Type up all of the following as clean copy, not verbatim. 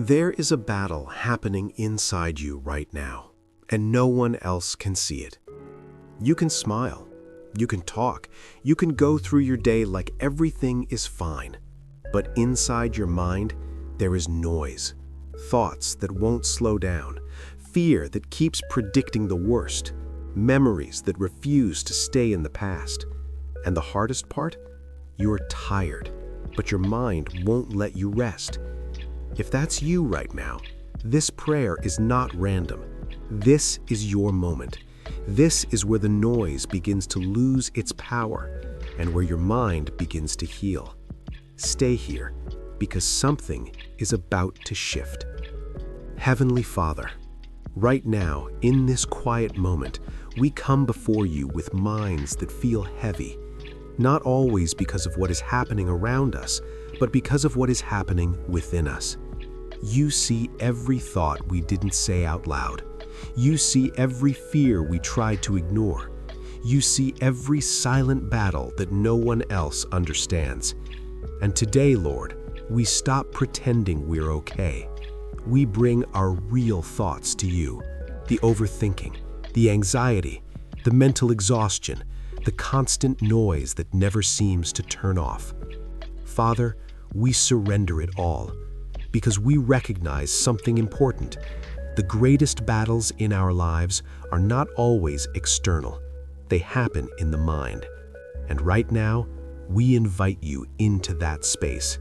There is a battle happening inside you right now, and no one else can see it. You can smile, you can talk, you can go through your day like everything is fine. But inside your mind, there is noise, thoughts that won't slow down, fear that keeps predicting the worst, memories that refuse to stay in the past. And the hardest part? You are tired, but your mind won't let you rest. If that's you right now, this prayer is not random. This is your moment. This is where the noise begins to lose its power and where your mind begins to heal. Stay here, because something is about to shift. Heavenly Father, right now, in this quiet moment, we come before you with minds that feel heavy, not always because of what is happening around us, but because of what is happening within us. You see every thought we didn't say out loud. You see every fear we tried to ignore. You see every silent battle that no one else understands. And today, Lord, we stop pretending we're okay. We bring our real thoughts to you, the overthinking, the anxiety, the mental exhaustion, the constant noise that never seems to turn off. Father, we surrender it all, because we recognize something important. The greatest battles in our lives are not always external. They happen in the mind. And right now, we invite you into that space.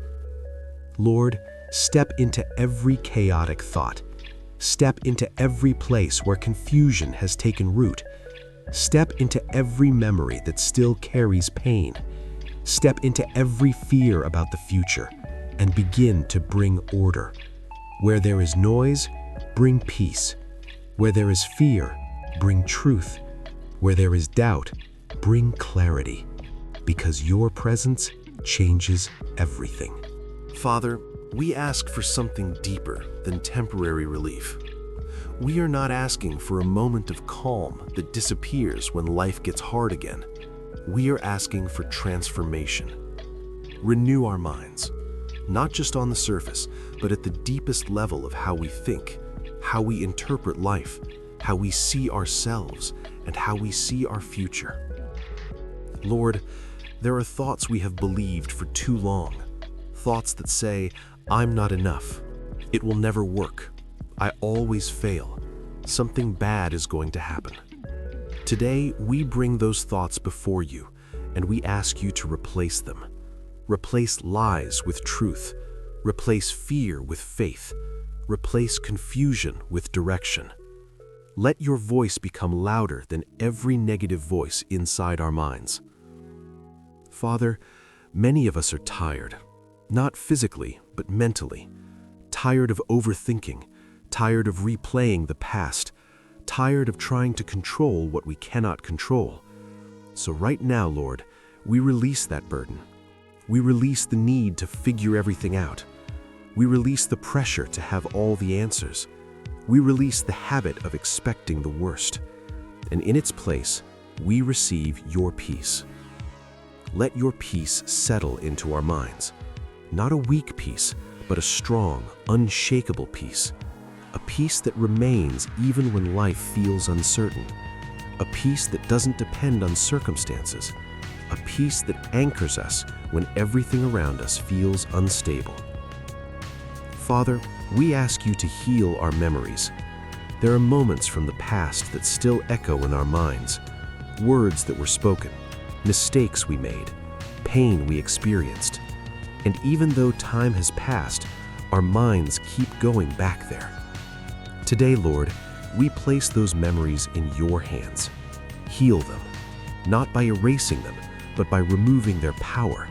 Lord, step into every chaotic thought. Step into every place where confusion has taken root. Step into every memory that still carries pain. Step into every fear about the future and begin to bring order. Where there is noise, bring peace. Where there is fear, bring truth. Where there is doubt, bring clarity. Because your presence changes everything. Father, we ask for something deeper than temporary relief. We are not asking for a moment of calm that disappears when life gets hard again. We are asking for transformation. Renew our minds, not just on the surface, but at the deepest level of how we think, how we interpret life, how we see ourselves, and how we see our future. Lord, there are thoughts we have believed for too long, thoughts that say, I'm not enough, it will never work, I always fail, something bad is going to happen. Today, we bring those thoughts before you, and we ask you to replace them. Replace lies with truth. Replace fear with faith. Replace confusion with direction. Let your voice become louder than every negative voice inside our minds. Father, many of us are tired, not physically, but mentally. Tired of overthinking, tired of replaying the past, tired of trying to control what we cannot control. So right now, Lord, we release that burden. We release the need to figure everything out. We release the pressure to have all the answers. We release the habit of expecting the worst. And in its place, we receive your peace. Let your peace settle into our minds. Not a weak peace, but a strong, unshakable peace. A peace that remains even when life feels uncertain. A peace that doesn't depend on circumstances. A peace that anchors us when everything around us feels unstable. Father, we ask you to heal our memories. There are moments from the past that still echo in our minds. Words that were spoken, mistakes we made, pain we experienced. And even though time has passed, our minds keep going back there. Today, Lord, we place those memories in your hands. Heal them, not by erasing them, but by removing their power.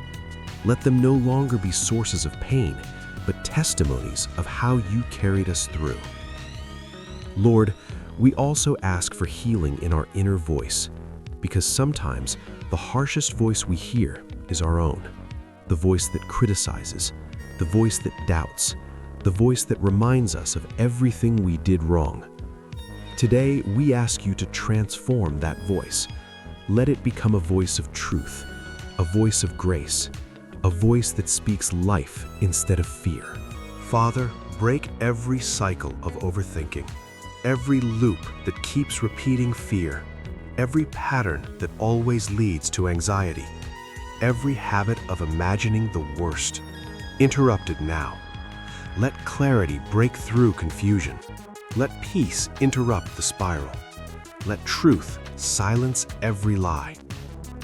Let them no longer be sources of pain, but testimonies of how you carried us through. Lord, we also ask for healing in our inner voice, because sometimes the harshest voice we hear is our own. The voice that criticizes, the voice that doubts, the voice that reminds us of everything we did wrong. Today, we ask you to transform that voice. Let it become a voice of truth, a voice of grace, a voice that speaks life instead of fear. Father, break every cycle of overthinking, every loop that keeps repeating fear, every pattern that always leads to anxiety, every habit of imagining the worst. Interrupt it now. Let clarity break through confusion. Let peace interrupt the spiral. Let truth silence every lie.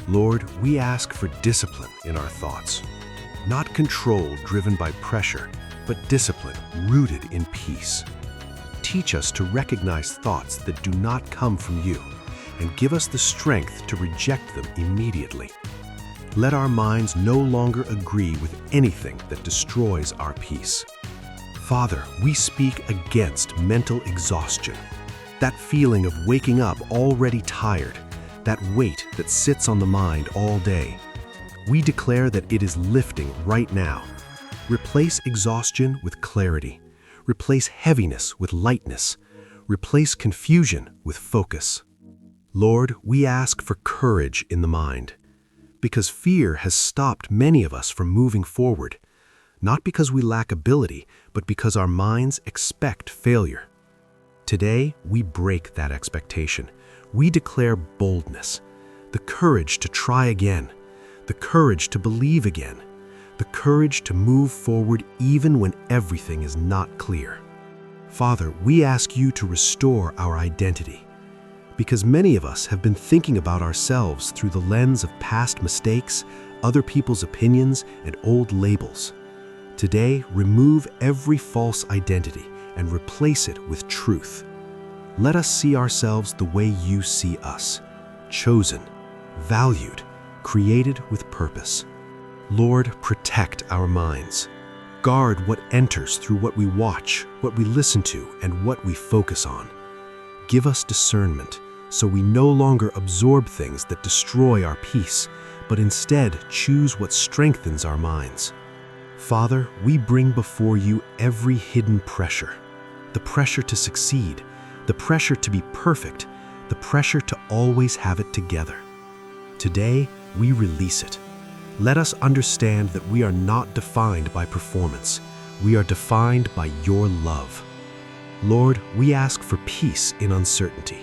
Lord, we ask for discipline in our thoughts. Not control driven by pressure, but discipline rooted in peace. Teach us to recognize thoughts that do not come from you, and give us the strength to reject them immediately. Let our minds no longer agree with anything that destroys our peace. Father, we speak against mental exhaustion, that feeling of waking up already tired, that weight that sits on the mind all day. We declare that it is lifting right now. Replace exhaustion with clarity. Replace heaviness with lightness. Replace confusion with focus. Lord, we ask for courage in the mind, because fear has stopped many of us from moving forward, not because we lack ability, but because our minds expect failure. Today, we break that expectation. We declare boldness, the courage to try again, the courage to believe again, the courage to move forward even when everything is not clear. Father, we ask you to restore our identity, because many of us have been thinking about ourselves through the lens of past mistakes, other people's opinions, and old labels. Today, remove every false identity and replace it with truth. Let us see ourselves the way you see us, chosen, valued, created with purpose. Lord, protect our minds. Guard what enters through what we watch, what we listen to, and what we focus on. Give us discernment, so we no longer absorb things that destroy our peace, but instead choose what strengthens our minds. Father, we bring before you every hidden pressure, the pressure to succeed, the pressure to be perfect, the pressure to always have it together. Today, we release it. Let us understand that we are not defined by performance. We are defined by your love. Lord, we ask for peace in uncertainty.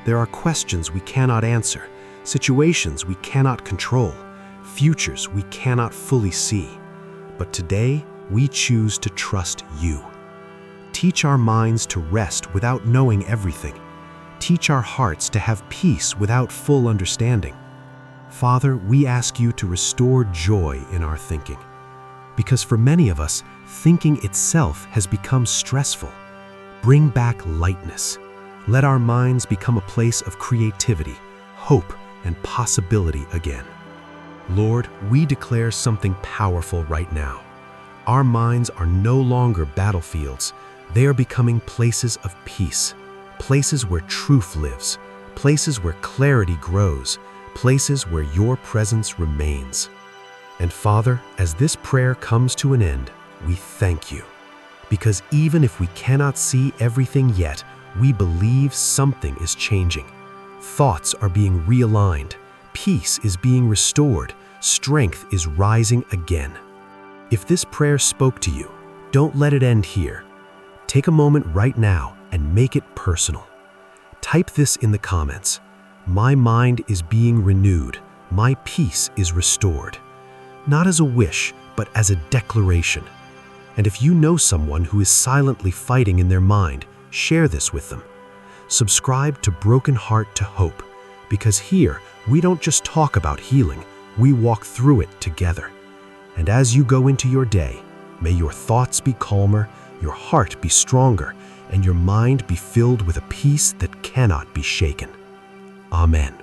There are questions we cannot answer, situations we cannot control, futures we cannot fully see. But today, we choose to trust you. Teach our minds to rest without knowing everything. Teach our hearts to have peace without full understanding. Father, we ask you to restore joy in our thinking, because for many of us, thinking itself has become stressful. Bring back lightness. Let our minds become a place of creativity, hope, and possibility again. Lord, we declare something powerful right now. Our minds are no longer battlefields. They are becoming places of peace, places where truth lives, places where clarity grows, places where your presence remains. And Father, as this prayer comes to an end, we thank you. Because even if we cannot see everything yet, we believe something is changing. Thoughts are being realigned, peace is being restored, strength is rising again. If this prayer spoke to you, don't let it end here. Take a moment right now and make it personal. Type this in the comments. My mind is being renewed. My peace is restored. Not as a wish, but as a declaration. And if you know someone who is silently fighting in their mind, share this with them. Subscribe to Broken Heart to Hope, because here we don't just talk about healing, we walk through it together. And as you go into your day, may your thoughts be calmer, your heart be stronger, and your mind be filled with a peace that cannot be shaken. Amen.